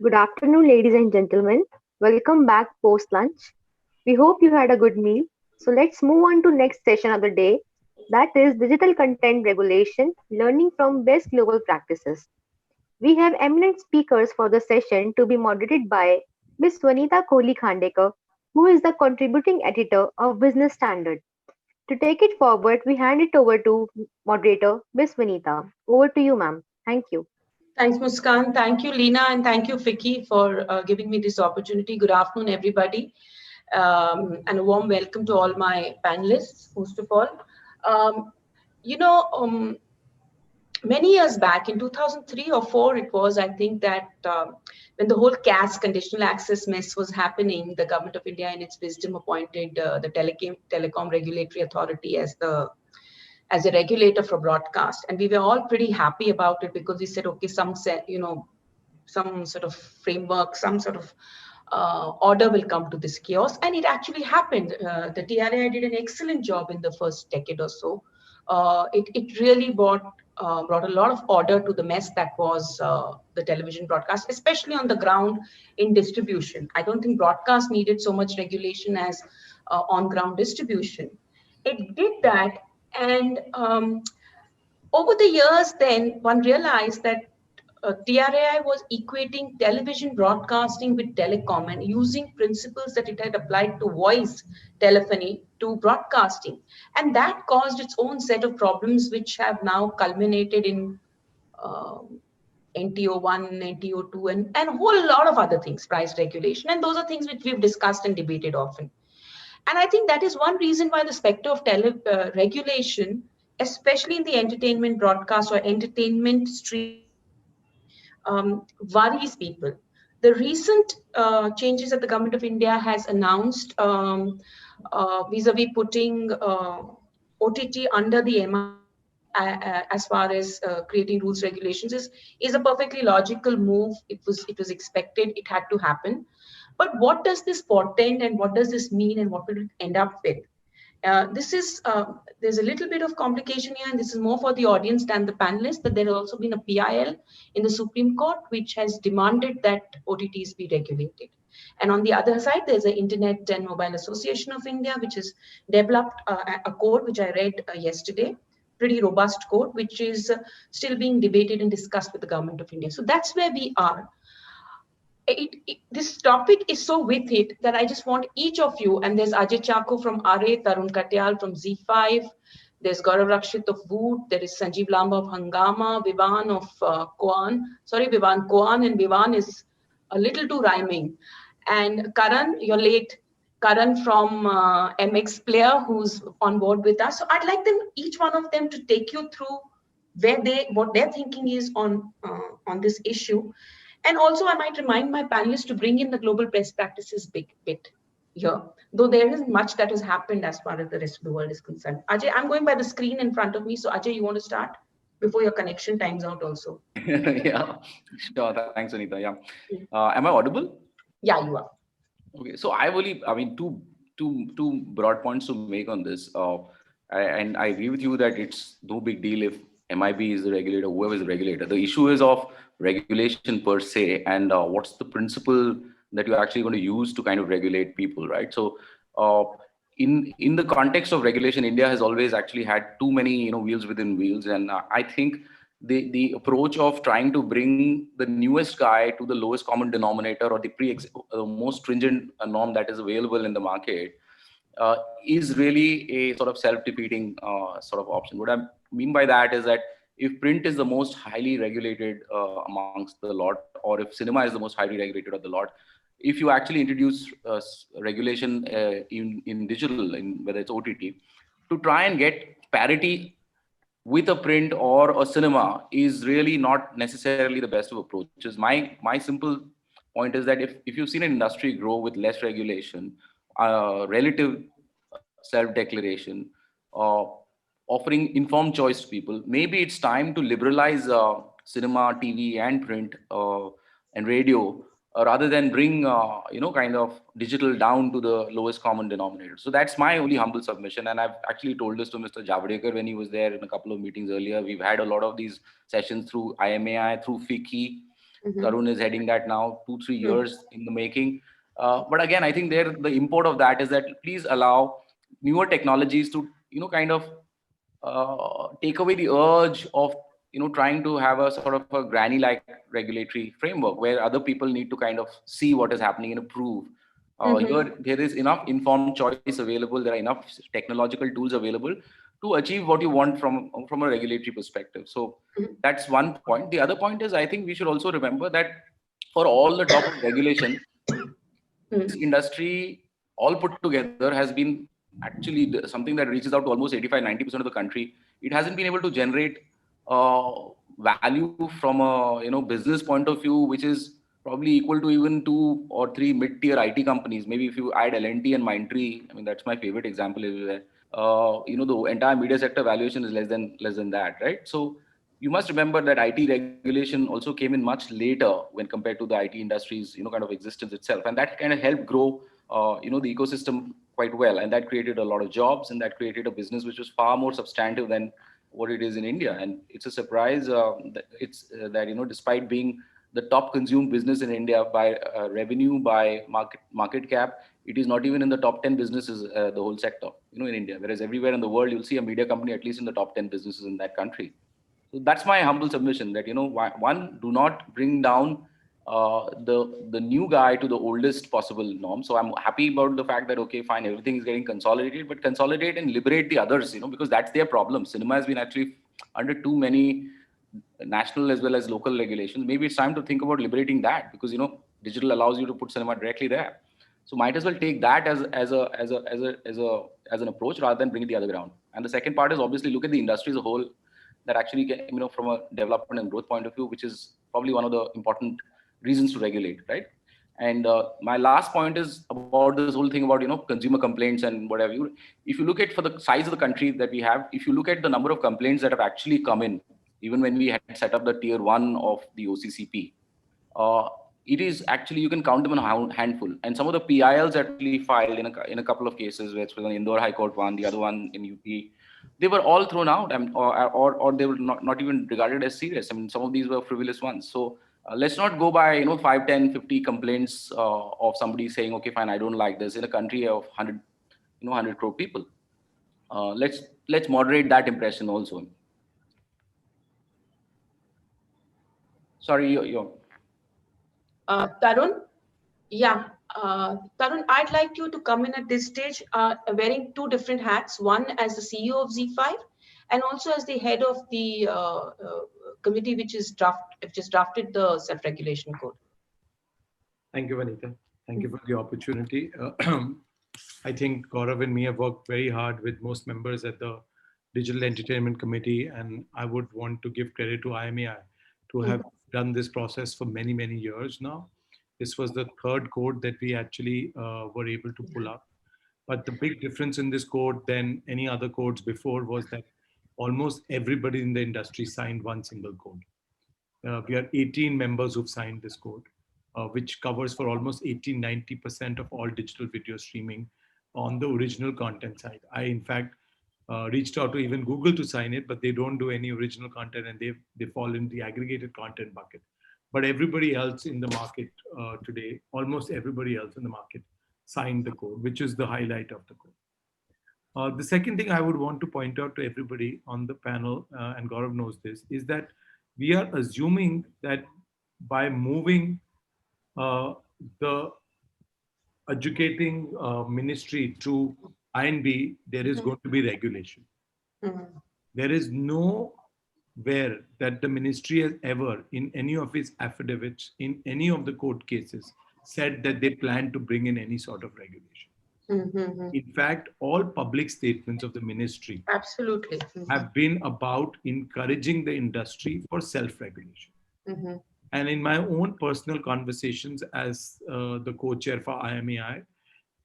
Good afternoon, ladies and gentlemen. Welcome back post lunch. We hope you had a good meal. So let's move on to next session of the day, that is digital content regulation, learning from best global practices. We have eminent speakers for the session to be moderated by Ms. Vanita Kohli Khandekar, who is the contributing editor of Business Standard. To take it forward, we hand it over to moderator Ms. Vanita. Over to you, ma'am. Thank you. Thanks, Muskan. Thank you, Lena, and thank you, Vicky, for giving me this opportunity. Good afternoon, everybody, and a warm welcome to all my panelists, first of all. Um, you know, many years back, in 2003 or 4, it was, I think, that when the whole CAS, conditional access mess was happening, the government of India, in its wisdom, appointed the Telecom Regulatory Authority as a regulator for broadcast, and we were all pretty happy about it because we said, okay, some sort of framework, some sort of order will come to this chaos. And it actually happened. The TRAI did an excellent job in the first decade or so. It really brought a lot of order to the mess that was the television broadcast, especially on the ground in distribution. I don't think broadcast needed so much regulation as on ground distribution. It did that. And over the years, then one realized that TRAI was equating television broadcasting with telecom and using principles that it had applied to voice telephony to broadcasting. And that caused its own set of problems, which have now culminated in uh, NTO1, NTO2, and a whole lot of other things, price regulation. And those are things which we've discussed and debated often. And I think that is one reason why the specter of regulation, especially in the entertainment broadcast or entertainment streaming space, worries people. The recent changes that the government of India has announced vis-a-vis putting OTT under the MIC as far as creating rules regulations is a perfectly logical move. It was expected. It had to happen. But what does this portend, and what does this mean, and what will it end up with? This is There's a little bit of complication here, and this is more for the audience than the panelists. That there has also been a PIL in the Supreme Court which has demanded that OTTs be regulated. And on the other side, there's the Internet and Mobile Association of India, which has developed a code which I read yesterday, pretty robust code, which is still being debated and discussed with the government of India. So that's where we are. This topic is so with it that I just want each of you, and there's Ajay Chako from RA, Tarun Katyal from Z5, there's Gaurav Rakshit of Woot, there is Sanjeev Lamba of Hangama, Vivan of Koan, and Vivan is a little too rhyming. And Karan, you're late. Karan from MX Player, who's on board with us. So I'd like each one of them, to take you through what their thinking is on this issue. And also, I might remind my panelists to bring in the global best practices bit here, though there isn't much that has happened as far as the rest of the world is concerned. Ajay, I'm going by the screen in front of me. So, Ajay, you want to start before your connection times out also? Yeah, sure. Thanks, Anita. Yeah. Am I audible? Yeah, you are. Okay. So I mean, two broad points to make on this. And I agree with you that it's no big deal if MIB is the regulator, whoever is the regulator. The issue is of regulation per se, and what's the principle that you're actually going to use to kind of regulate people, right? So, in the context of regulation, India has always actually had too many wheels within wheels, and I think the approach of trying to bring the newest guy to the lowest common denominator, or the most stringent norm that is available in the market, is really a sort of self-defeating sort of option. What I mean by that is that if print is the most highly regulated amongst the lot, or if cinema is the most highly regulated of the lot, if you actually introduce regulation in digital, in whether it's OTT, to try and get parity with a print or a cinema is really not necessarily the best of approaches. My simple point is that if you've seen an industry grow with less regulation, relative self-declaration, uh, offering informed choice to people, maybe it's time to liberalize cinema, TV, and print and radio, rather than bring kind of digital down to the lowest common denominator. So that's my only humble submission, and I've actually told this to Mr. Javadekar when he was there in a couple of meetings earlier. We've had a lot of these sessions through IMAI, through FICCI, Tarun is heading that now, 2-3 years in the making. But again, I think there the import of that is that please allow newer technologies to kind of take away the urge of trying to have a sort of a granny like regulatory framework where other people need to kind of see what is happening and approve. Here there is enough informed choice available, there are enough technological tools available to achieve what you want from a regulatory perspective. So that's one point. The other point is, I think we should also remember that for all the top of regulation, this industry all put together has been actually something that reaches out to almost 85-90% of the country. It hasn't been able to generate value from a business point of view, which is probably equal to even 2 or 3 mid-tier IT companies. Maybe if you add L&T and Mindtree, I mean that's my favorite example. The entire media sector valuation is less than that, right? So you must remember that IT regulation also came in much later when compared to the IT industry's kind of existence itself, and that kind of helped grow the ecosystem quite well, and that created a lot of jobs, and that created a business which was far more substantive than what it is in India. And it's a surprise that despite being the top consumed business in India by revenue, by market cap, it is not even in the top 10 businesses, the whole sector, in India. Whereas everywhere in the world, you'll see a media company at least in the top 10 businesses in that country. So that's my humble submission that, one, do not bring down the new guy to the oldest possible norm. So I'm happy about the fact that, okay, fine, everything is getting consolidated, but consolidate and liberate the others, because that's their problem. Cinema has been actually under too many national as well as local regulations. Maybe it's time to think about liberating that, because, digital allows you to put cinema directly there. So might as well take that as an approach rather than bring it the other way around. And the second part is obviously look at the industry as a whole, that actually, from a development and growth point of view, which is probably one of the important reasons to regulate, right? And my last point is about this whole thing about, consumer complaints and whatever. If you look at for the size of the country that we have, if you look at the number of complaints that have actually come in, even when we had set up the tier 1 of the OCCP, it is actually, you can count them in a handful. And some of the PILs that we filed in a couple of cases, which was an Indore High Court one, the other one in UP, they were all thrown out, or they were not even regarded as serious. I mean, some of these were frivolous ones. So let's not go by 5, 10, 50 complaints of somebody saying, okay, fine, I don't like this, in a country of 100 crore people. Let's moderate that impression also. Sorry, you're Tarun? Yeah. Tarun, I'd like you to come in at this stage wearing 2 different hats, one as the CEO of ZEE5 and also as the head of the committee which drafted the self-regulation code. Thank you, Vanita. Thank you for the opportunity. I think Gaurav and me have worked very hard with most members at the Digital Entertainment Committee, and I would want to give credit to IMEI to have done this process for many, many years now. This was the 3rd code that we actually were able to pull up. But the big difference in this code than any other codes before was that almost everybody in the industry signed one single code. We are 18 members who've signed this code, which covers for almost 80-90% of all digital video streaming on the original content side. I, in fact, reached out to even Google to sign it, but they don't do any original content and they fall in the aggregated content bucket. But everybody else in the market today, almost everybody else in the market signed the code, which is the highlight of the code. The second thing I would want to point out to everybody on the panel, and Gaurav knows this, is that we are assuming that by moving the educating ministry to INB, there is going to be regulation. There is nowhere that the ministry has ever, in any of its affidavits, in any of the court cases, said that they plan to bring in any sort of regulation. In fact, all public statements of the ministry absolutely have been about encouraging the industry for self-regulation. And in my own personal conversations as the co-chair for IMEI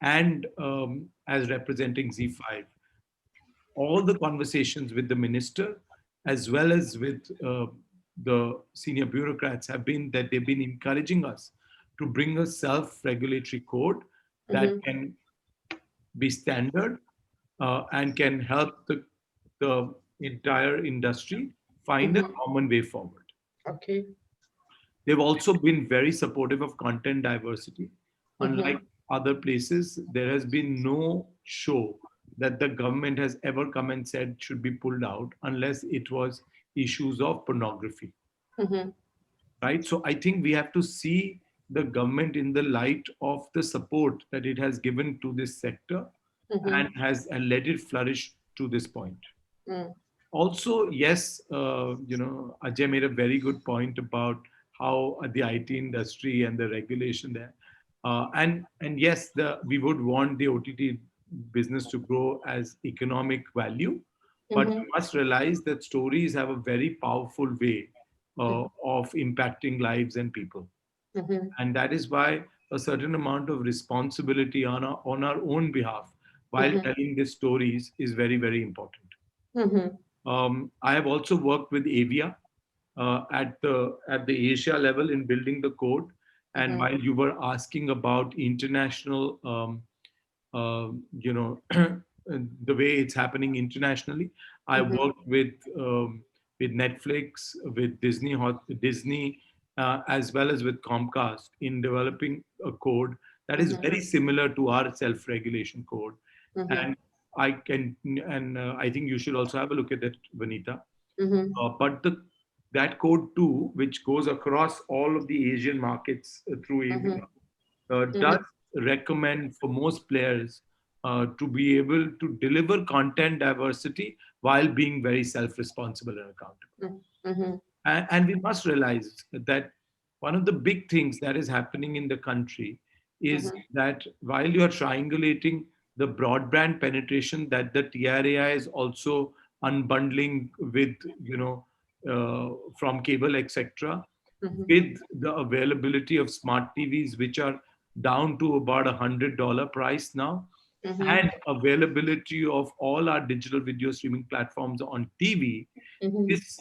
and as representing ZEE5, all the conversations with the minister as well as with the senior bureaucrats have been that they've been encouraging us to bring a self-regulatory code that can be standard and can help the entire industry find a common way forward. Okay. They've also been very supportive of content diversity. Unlike other places, there has been no show that the government has ever come and said should be pulled out unless it was issues of pornography. Right? So I think we have to see the government in the light of the support that it has given to this sector and let it flourish to this point. Also, yes, Ajay made a very good point about how the IT industry and the regulation there. And yes, we would want the OTT business to grow as economic value, but we must realize that stories have a very powerful way of impacting lives and people. And that is why a certain amount of responsibility on our own behalf while telling these stories is very, very important. I have also worked with Avia at the Asia level in building the code. And while you were asking about international, the way it's happening internationally, I worked with Netflix, with Disney, as well as with Comcast in developing a code that is very similar to our self-regulation code. And I think you should also have a look at that, Vanita. But that code too, which goes across all of the Asian markets through Avia, does recommend for most players to be able to deliver content diversity while being very self-responsible and accountable. And we must realize that one of the big things that is happening in the country is that while you are triangulating the broadband penetration that the TRAI is also unbundling with, from cable, etc., with the availability of smart TVs, which are down to about $100 price now, and availability of all our digital video streaming platforms on TV,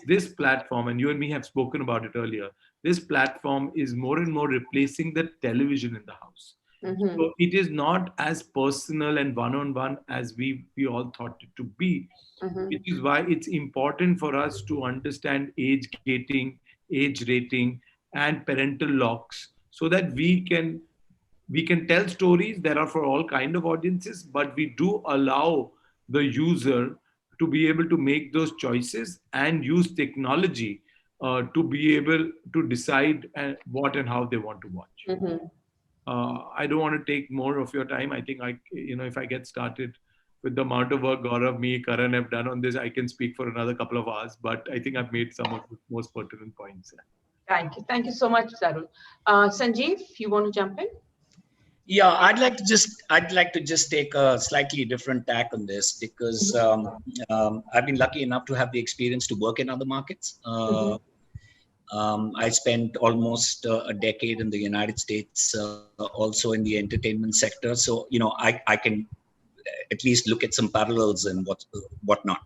this platform, and you and me have spoken about it earlier, this platform is more and more replacing the television in the house. So it is not as personal and one-on-one as we all thought it to be, which is why it's important for us to understand age gating, age rating, and parental locks, so that we can tell stories that are for all kind of audiences, but we do allow the user to be able to make those choices and use technology to be able to decide what and how they want to watch. I don't want to take more of your time. I think if I get started with the amount of work Gaurav, me, Karan have done on this, I can speak for another couple of hours, but I think I've made some of the most pertinent points. Thank you. Thank you so much, Zarul. Sanjeev, you want to jump in? Yeah, I'd like to just take a slightly different tack on this, because I've been lucky enough to have the experience to work in other markets. I spent almost a decade in the United States, also in the entertainment sector. So, I can at least look at some parallels and whatnot.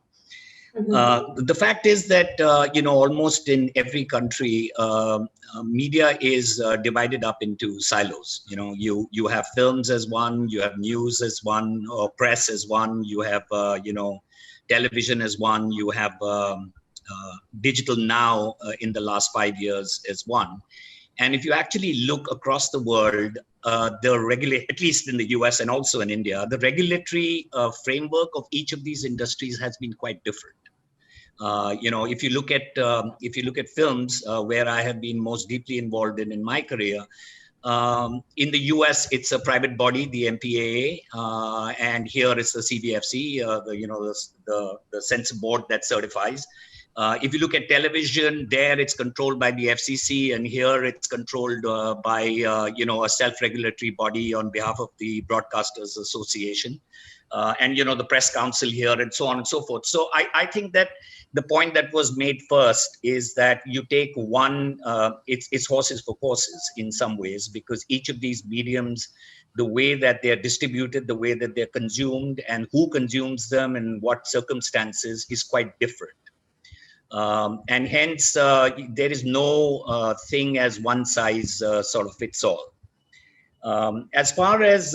The fact is that, almost in every country, media is divided up into silos. You have films as one, you have news as one, or press as one, you have, television as one, you have digital now in the last 5 years as one. And if you actually look across the world, at least in the US and also in India, the regulatory framework of each of these industries has been quite different. If you look at films, where I have been most deeply involved in my career, in the US, it's a private body, the MPAA, and here it's the CBFC, the censor board that certifies. If you look at television, there it's controlled by the FCC, and here it's controlled by a self-regulatory body on behalf of the Broadcasters Association, and the Press Council here, and so on and so forth. So I think that the point that was made first is that you take one, it's horses for courses in some ways, because each of these mediums, the way that they're distributed, the way that they're consumed, and who consumes them and what circumstances is quite different. And hence, there is no thing as one size sort of fits all. As far as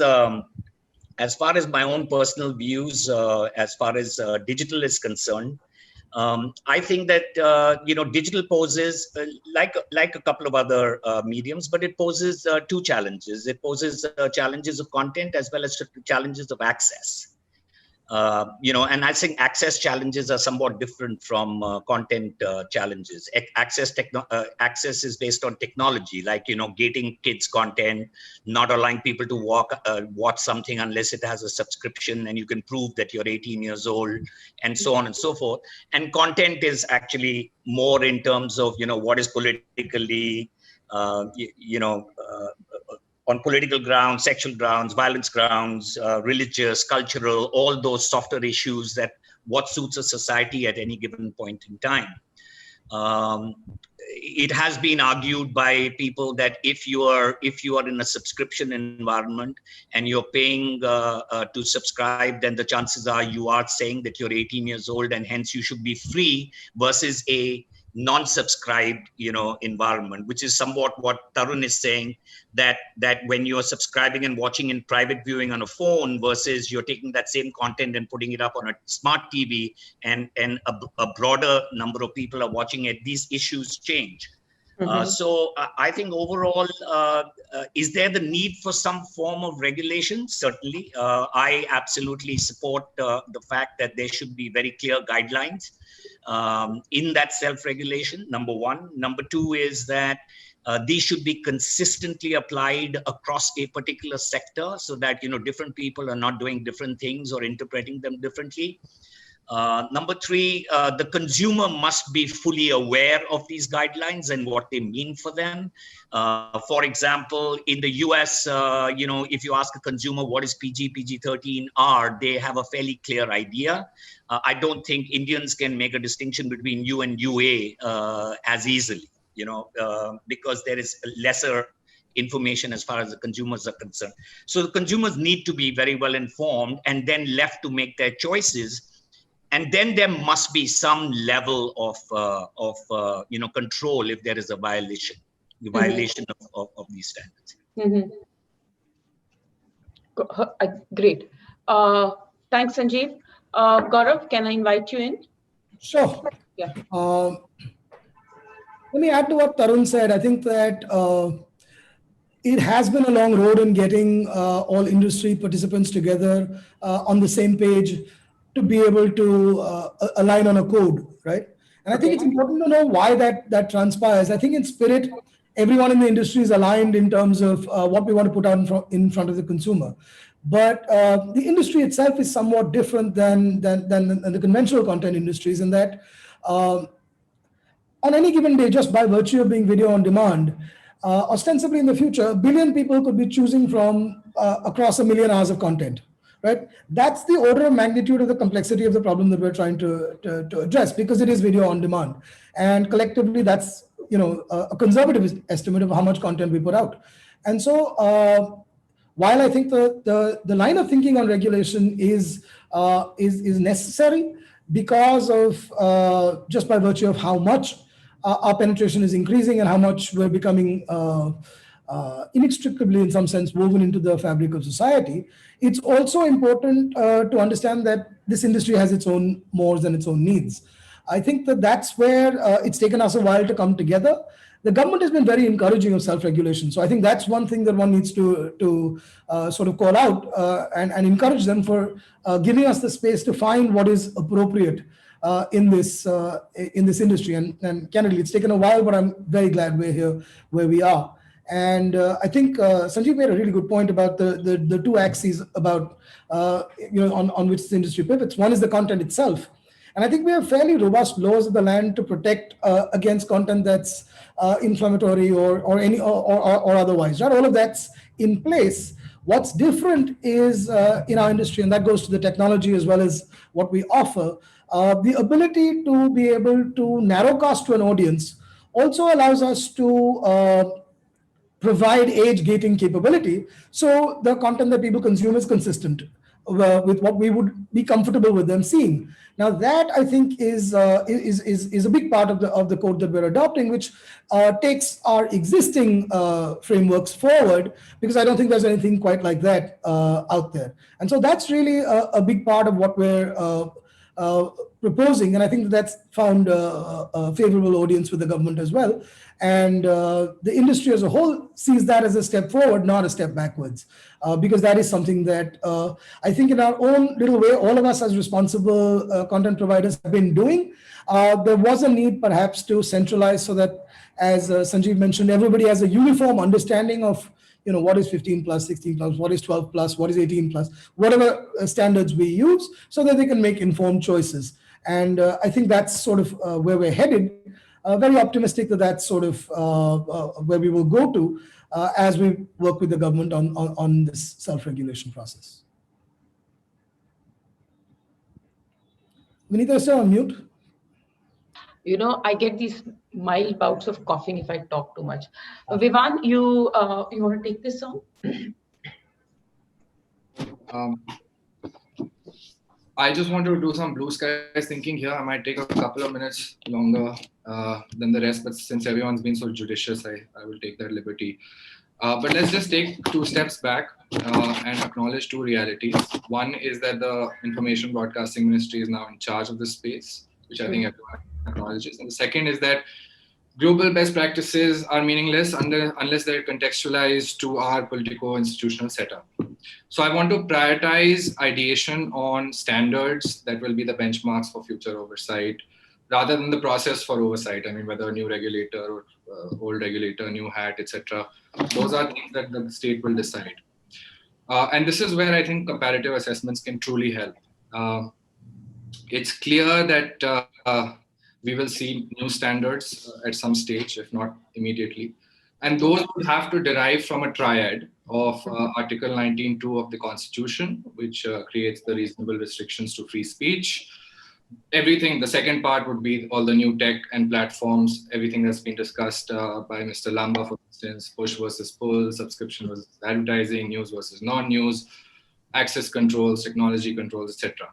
my own personal views, as far as digital is concerned, I think that digital poses like a couple of other mediums, but it poses two challenges. It poses challenges of content as well as challenges of access. And I think access challenges are somewhat different from content challenges. Access is based on technology, like, gating kids content, not allowing people to watch something unless it has a subscription and you can prove that you're 18 years old, and so on and so forth. And content is actually more in terms of, what is politically, on political grounds, sexual grounds, violence grounds, religious, cultural, all those softer issues that what suits a society at any given point in time. It has been argued by people that if you are in a subscription environment and you're paying to subscribe, then the chances are you are saying that you're 18 years old and hence you should be free, versus a non-subscribed environment, which is somewhat what Tarun is saying, that when you're subscribing and watching in private viewing on a phone versus you're taking that same content and putting it up on a smart TV and a broader number of people are watching it, these issues change. So I think overall, is there the need for some form of regulation? Certainly. I absolutely support the fact that there should be very clear guidelines in that self-regulation, number one. Number two is that these should be consistently applied across a particular sector so that, different people are not doing different things or interpreting them differently. Number three, the consumer must be fully aware of these guidelines and what they mean for them. For example, in the US, if you ask a consumer what is PG, PG-13R, they have a fairly clear idea. I don't think Indians can make a distinction between U and UA as easily, because there is lesser information as far as the consumers are concerned. So the consumers need to be very well informed and then left to make their choices. And then there must be some level of control if there is a violation, of these standards. Great. Thanks, Sanjeev. Gaurav, can I invite you in? Sure. Yeah. Let me add to what Tarun said. I think that it has been a long road in getting all industry participants together on the same page to be able to align on a code, right? And I think it's important to know why that transpires. I think in spirit, everyone in the industry is aligned in terms of what we want to put out in front of the consumer. But the industry itself is somewhat different than the conventional content industries, in that on any given day, just by virtue of being video on demand, ostensibly in the future, 1 billion people could be choosing from across 1 million hours of content. Right, that's the order of magnitude of the complexity of the problem that we're trying to address, because it is video on demand, and collectively that's a conservative estimate of how much content we put out. And so while I think the line of thinking on regulation is necessary because of just by virtue of how much our penetration is increasing and how much we're becoming inextricably, in some sense, woven into the fabric of society, it's also important to understand that this industry has its own mores and its own needs. I think that's where it's taken us a while to come together. The government has been very encouraging of self-regulation. So I think that's one thing that one needs to sort of call out and encourage them for giving us the space to find what is appropriate in this industry. And candidly, it's taken a while, but I'm very glad we're here where we are. And I think Sanjeev made a really good point about the two axes about on which the industry pivots. One is the content itself, and I think we have fairly robust laws of the land to protect against content that's inflammatory or otherwise. Right, all of that's in place. What's different is in our industry, and that goes to the technology as well as what we offer. The ability to be able to narrowcast to an audience also allows us to provide age gating capability, so the content that people consume is consistent with what we would be comfortable with them seeing. Now that I think is a big part of the code that we're adopting, which takes our existing frameworks forward, because I don't think there's anything quite like that out there. And so that's really a big part of what we're proposing, and I think that's found a favorable audience with the government as well. And the industry as a whole sees that as a step forward, not a step backwards, because that is something that I think in our own little way, all of us as responsible content providers have been doing. There was a need perhaps to centralize so that, as Sanjeev mentioned, everybody has a uniform understanding of what is 15 plus, 16 plus, what is 12 plus, what is 18 plus, whatever standards we use, so that they can make informed choices. And I think that's sort of where we're headed. Very optimistic that that's sort of where we will go to as we work with the government on this self-regulation process. Vinita is still on mute. I get these mild bouts of coughing if I talk too much. Vivan, you want to take this on? I just want to do some blue skies thinking here. I might take a couple of minutes longer than the rest, but since everyone's been so judicious, I will take that liberty. But let's just take 2 steps back and acknowledge 2 realities. One is that the Information Broadcasting Ministry is now in charge of this space, which I think everyone acknowledges. And the second is that global best practices are meaningless unless they're contextualized to our politico-institutional setup. So I want to prioritize ideation on standards that will be the benchmarks for future oversight, rather than the process for oversight. I mean, whether a new regulator or old regulator, new hat, etc. Those are things that the state will decide. And this is where I think comparative assessments can truly help. It's clear that we will see new standards at some stage, if not immediately. And those will have to derive from a triad of Article 19(2) of the Constitution, which creates the reasonable restrictions to free speech. Everything, the second part would be all the new tech and platforms, everything that's been discussed by Mr. Lamba, for instance, push versus pull, subscription versus advertising, news versus non-news, access controls, technology controls, etc.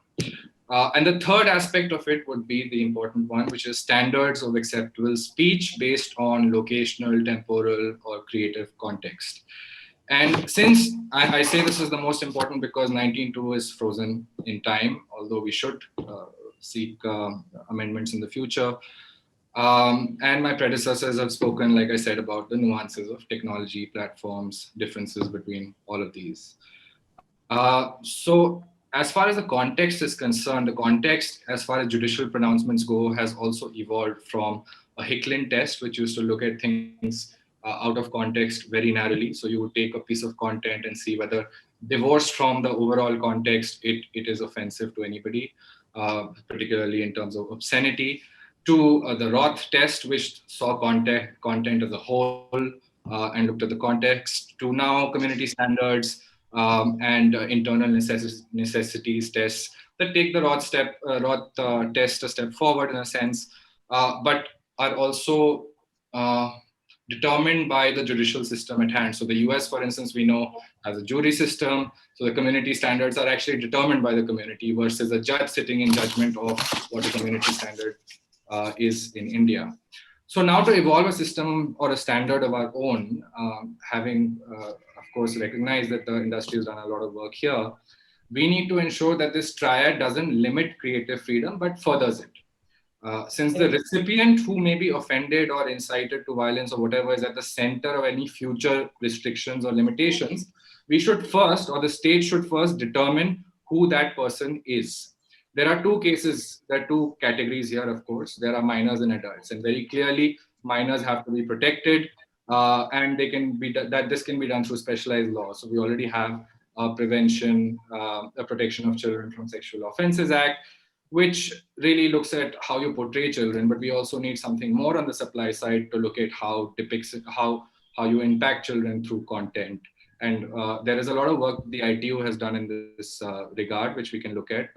And the third aspect of it would be the important one, which is standards of acceptable speech based on locational, temporal, or creative context. And since I say this is the most important because 19(2) is frozen in time, although we should seek amendments in the future. And my predecessors have spoken, like I said, about the nuances of technology, platforms, differences between all of these. So as far as the context is concerned, the context, as far as judicial pronouncements go, has also evolved from a Hicklin test, which used to look at things out of context very narrowly. So you would take a piece of content and see whether divorced from the overall context, it is offensive to anybody, particularly in terms of obscenity, to the Roth test, which saw content as a whole and looked at the context, to now community standards, and internal necessities tests that take the Roth test a step forward in a sense, but are also determined by the judicial system at hand. So the US, for instance, we know has a jury system. So the community standards are actually determined by the community versus a judge sitting in judgment of what a community standard is in India. So now to evolve a system or a standard of our own, having of course recognized that the industry has done a lot of work here, we need to ensure that this triad doesn't limit creative freedom, but furthers it. Since the recipient who may be offended or incited to violence or whatever is at the center of any future restrictions or limitations, we should first, or the state should first determine who that person is. There are 2 cases, there are 2 categories here, of course. There are minors and adults, and very clearly minors have to be protected, and they can be this can be done through specialized law. So we already have a Prevention, a Protection of Children from Sexual Offences Act, which really looks at how you portray children, but we also need something more on the supply side to look at how you impact children through content. And there is a lot of work the ITU has done in this regard, which we can look at.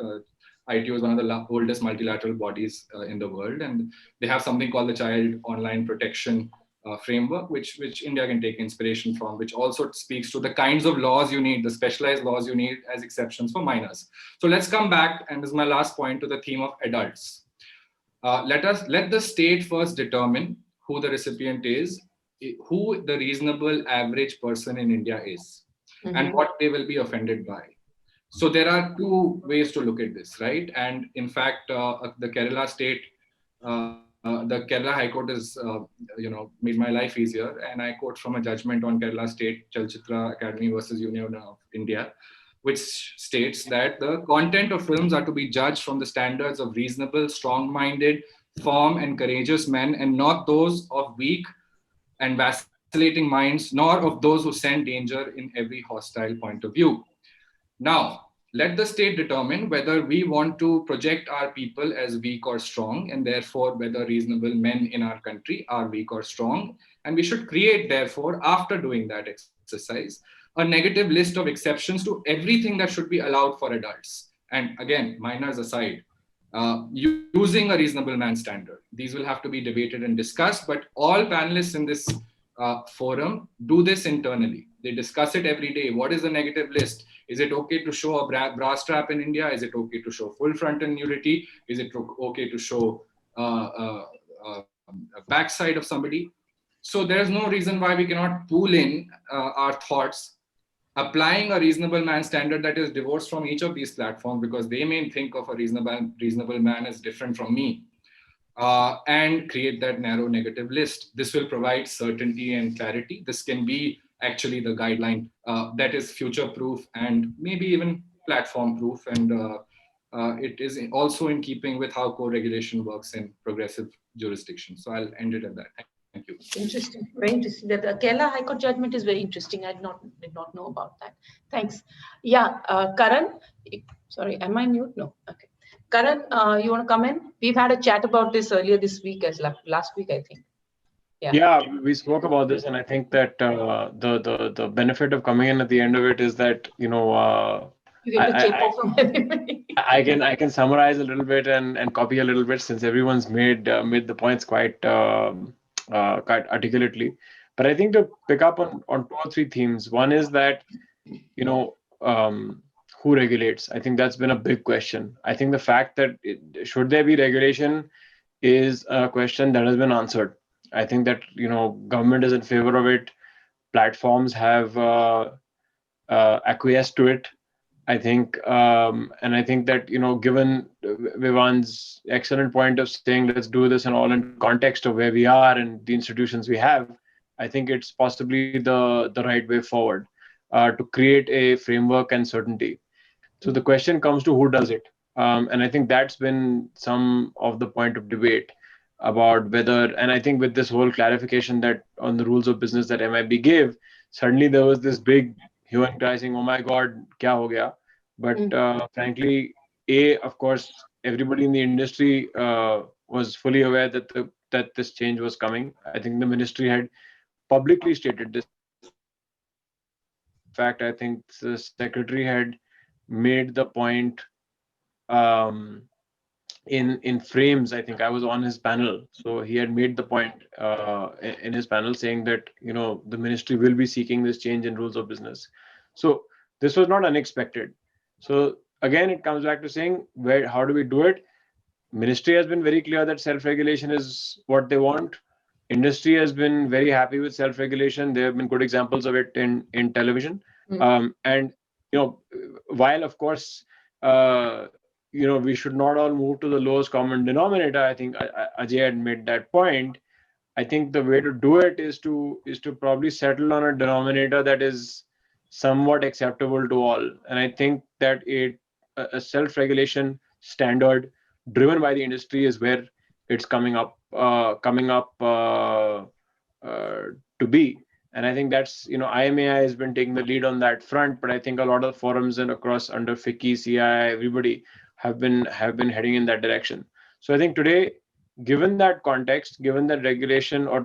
ITU is one of the oldest multilateral bodies in the world, and they have something called the Child Online Protection Framework, which India can take inspiration from, which also speaks to the kinds of laws you need, the specialized laws you need as exceptions for minors. So let's come back, and this is my last point, to the theme of adults. Let the state first determine who the recipient is, who the reasonable average person in India is, and what they will be offended by. So there are two ways to look at this, right? And in fact, the Kerala state, the Kerala High Court has, made my life easier. And I quote from a judgment on Kerala State Chalchitra Academy versus Union of India, which states that the content of films are to be judged from the standards of reasonable, strong-minded, firm, and courageous men, and not those of weak and vacillating minds, nor of those who scent danger in every hostile point of view. Now, let the state determine whether we want to project our people as weak or strong, and therefore whether reasonable men in our country are weak or strong. And we should create, therefore, after doing that exercise, a negative list of exceptions to everything that should be allowed for adults. And again, minors aside, using a reasonable man standard. These will have to be debated and discussed, but all panelists in this forum do this internally. They discuss it every day. What is the negative list? Is it okay to show a bra strap in India? Is it okay to show full frontal nudity? Is it okay to show a backside of somebody? So there's no reason why we cannot pool in our thoughts, applying a reasonable man standard that is divorced from each of these platforms, because they may think of a reasonable man as different from me, and create that narrow negative list. This will provide certainty and clarity. This can be actually the guideline that is future-proof and maybe even platform-proof. And it is also in keeping with how co-regulation works in progressive jurisdictions. So I'll end it at that. Thank you. Interesting, very interesting. The Kerala High Court judgment is very interesting. I did not know about that. Thanks. Yeah, Karan, sorry, am I mute? No, okay. Karan, you want to come in? We've had a chat about this earlier this week, as last week, I think. Yeah, we spoke about this, and I think that the benefit of coming in at the end of it is that, you know, I can summarize a little bit and copy a little bit, since everyone's made the points quite articulately. But I think to pick up on 2 or 3 themes. One is that, you know, who regulates? I think that's been a big question. I think the fact that should there be regulation is a question that has been answered. I think that, you know, government is in favor of it. Platforms have acquiesced to it. I think, and I think that, you know, given Vivan's excellent point of saying, let's do this and all in context of where we are and the institutions we have, I think it's possibly the right way forward to create a framework and certainty. So the question comes to who does it. And I think that's been some of the point of debate about whether, and I think with this whole clarification that on the rules of business that MIB gave, suddenly there was this big hue and cry saying, oh my God, kya ho gaya? But frankly, of course, everybody in the industry was fully aware that this change was coming. I think the ministry had publicly stated this. In fact, I think the secretary had made the point in frames. I think I was on his panel, so he had made the point in his panel saying that, you know, the ministry will be seeking this change in rules of business. So this was not unexpected. So again, it comes back to saying, how do we do it? Ministry has been very clear that self-regulation is what they want. Industry has been very happy with self-regulation. There have been good examples of it in television. And, you know, while of course, you know, we should not all move to the lowest common denominator. I think Ajay had made that point. I think the way to do it is to probably settle on a denominator that is somewhat acceptable to all. And I think that a self-regulation standard driven by the industry is where it's coming up to be. And I think that's, you know, IMAI has been taking the lead on that front, but I think a lot of forums and across under FICCI, CII, everybody have been heading in that direction. So I think today, given that context, given that regulation, or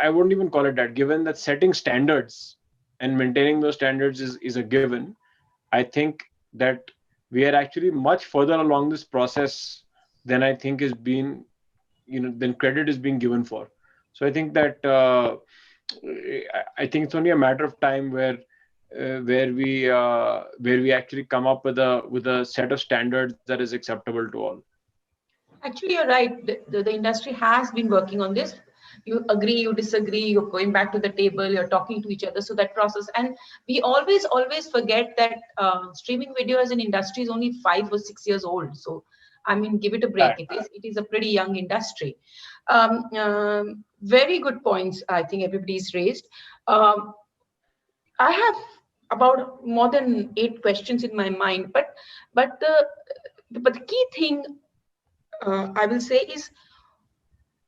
I wouldn't even call it that, given that setting standards and maintaining those standards is a given, I think that we are actually much further along this process than I think is being, you know, than credit is being given for. So I think that I think it's only a matter of time where we actually come up with a set of standards that is acceptable to all. Actually, you're right. The industry has been working on this. you agree, you disagree, you're going back to the table, you're talking to each other. So that process, and we always forget that streaming video as an industry is only 5 or 6 years old. So I mean, give it a break. It is a pretty young industry. Very good points, I think everybody's raised. I have about more than 8 questions in my mind, but the key thing I will say is,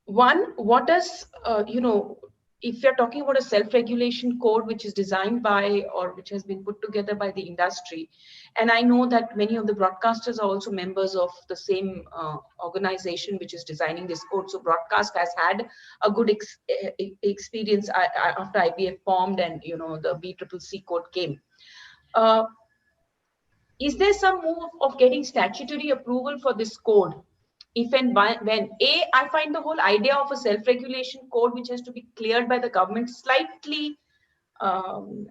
one, what does if you're talking about a self-regulation code which is designed by, or which has been put together by the industry, and I know that many of the broadcasters are also members of the same organization which is designing this code. So broadcast has had a good experience after IBF formed and the BCCC code came. Is there some move of getting statutory approval for this code? If and when I find the whole idea of a self-regulation code which has to be cleared by the government slightly, I'm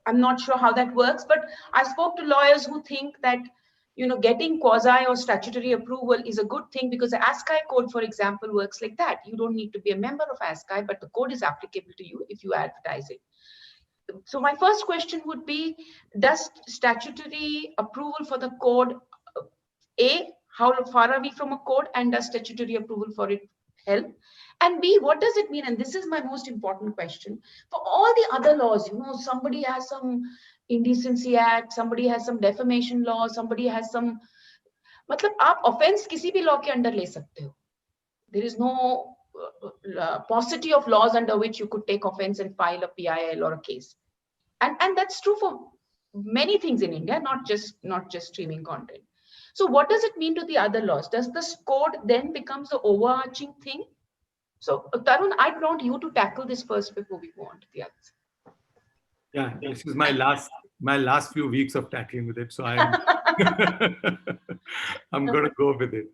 not sure how that works, but I spoke to lawyers who think that getting quasi or statutory approval is a good thing, because the ASCII code, for example, works like that. You don't need to be a member of ASCII, but the code is applicable to you if you advertise it. So my first question would be, does statutory approval for the code, how far are we from a code, and does statutory approval for it help? And B, what does it mean? And this is my most important question. For all the other laws, somebody has some Indecency Act, somebody has some defamation law, somebody has some, मतलब आप offense किसी भी law के under ले सकते हो. There is no paucity of laws under which you could take offense and file a PIL or a case. And that's true for many things in India, not just streaming content. So what does it mean to the other laws? Does this code then becomes the overarching thing? So Tarun, I'd want you to tackle this first before we go on to the others. Yeah, this is my last few weeks of tackling with it, so I'm I'm going to go with it.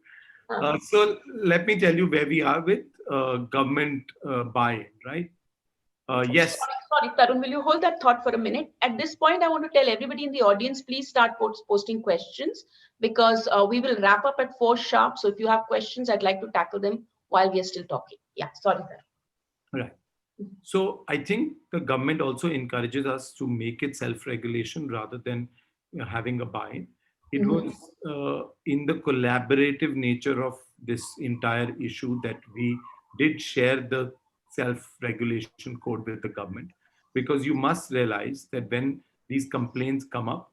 So let me tell you where we are with government buy-in, right? Yes. Sorry, Tarun, will you hold that thought for a minute? At this point, I want to tell everybody in the audience, please start posting questions, because we will wrap up at 4 sharp. So if you have questions, I'd like to tackle them while we are still talking. Yeah, sorry, Tarun. Right. So I think the government also encourages us to make it self-regulation rather than having a buy-in. It was in the collaborative nature of this entire issue that we did share the self-regulation code with the government, because you must realize that when these complaints come up,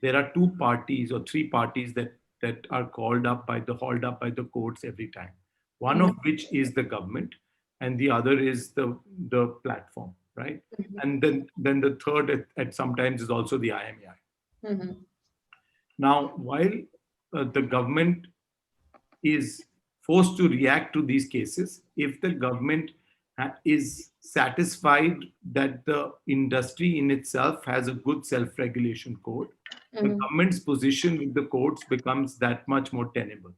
there are 2 parties or 3 parties that are hauled up by the courts every time. One of which is the government, and the other is the platform, right? And then the third at sometimes is also the IMEI. Now, while the government is forced to react to these cases, if the government is satisfied that the industry in itself has a good self-regulation code, the government's position with the courts becomes that much more tenable.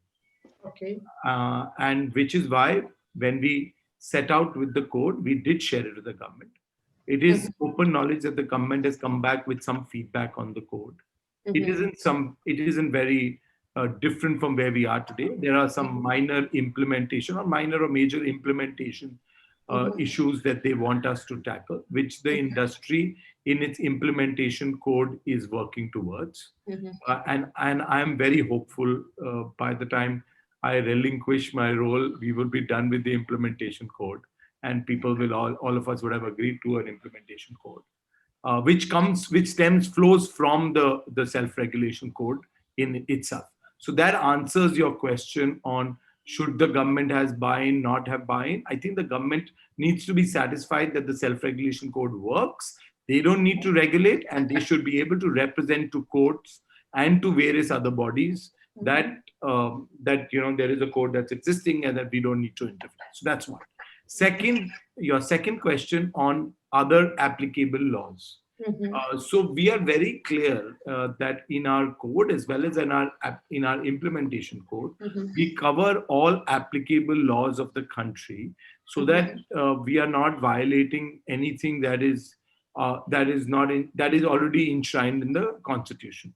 Okay. And which is why when we set out with the code, we did share it with the government. It is open knowledge that the government has come back with some feedback on the code. It isn't very different from where we are today. There are some minor implementation or minor or major implementation issues that they want us to tackle, which the industry in its implementation code is working towards. And I am very hopeful by the time I relinquish my role, we will be done with the implementation code, and people will all of us would have agreed to an implementation code, which flows from the self-regulation code in itself. So that answers your question on should the government has buy-in, not have buy-in. I think the government needs to be satisfied that the self-regulation code works. They don't need to regulate, and they should be able to represent to courts and to various other bodies that there is a code that's existing and that we don't need to interfere. So that's one. Second, your second question on other applicable laws. So we are very clear that in our code as well as in our implementation code, we cover all applicable laws of the country, so that we are not violating anything that is already enshrined in the Constitution.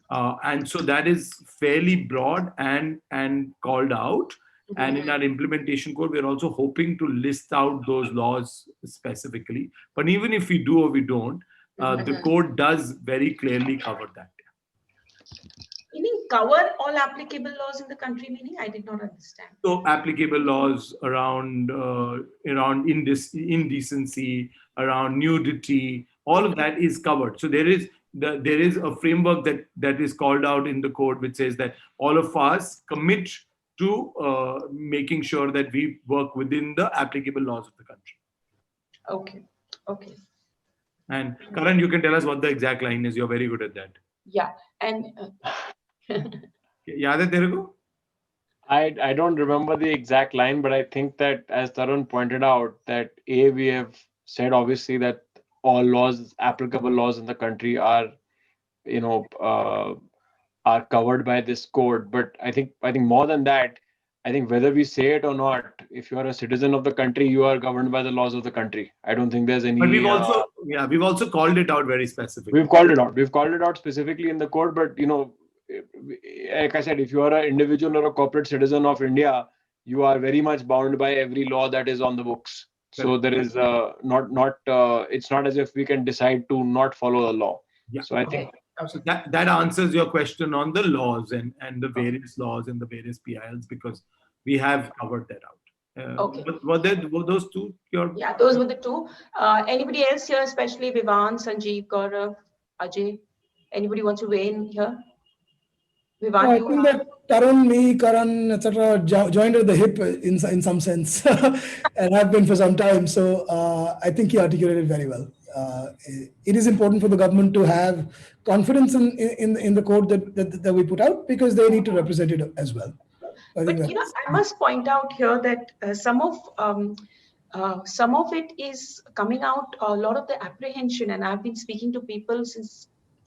And so that is fairly broad and called out. And in our implementation code, we're also hoping to list out those laws specifically. But even if we do or we don't, the code does very clearly cover that. Meaning cover all applicable laws in the country, meaning I did not understand. So applicable laws around indecency, around nudity, all of that is covered. So there is a framework that is called out in the code, which says that all of us commit to making sure that we work within the applicable laws of the country. Okay. Okay. And Karan, you can tell us what the exact line is. You're very good at that. Yeah. And Yaad hai tere ko? I don't remember the exact line, but I think that, as Tarun pointed out, that we have said obviously that all laws, applicable laws in the country are, are covered by this code. But I think more than that, I think whether we say it or not, if you are a citizen of the country, you are governed by the laws of the country. I don't think there's any. But we've also called it out very specifically. We've called it out. We've called it out specifically in the code. But like I said, if you are an individual or a corporate citizen of India, you are very much bound by every law that is on the books. So there is it's not as if we can decide to not follow the law. Yeah. So I think. So that answers your question on the laws and the various laws and the various PILs, because we have covered that out. Okay. Were those two? Yeah, those were the two. Anybody else here, especially Vivan, Sanjeev, Gaurav, Ajay? Anybody wants to weigh in here? Vivan, I think that Tarun, me, Karan, etc. joined at the hip in some sense, and have been for some time. So I think he articulated very well. It is important for the government to have confidence in the code that we put out, because they need to represent it as well. But I must point out here that some of it is coming out, a lot of the apprehension, and I've been speaking to people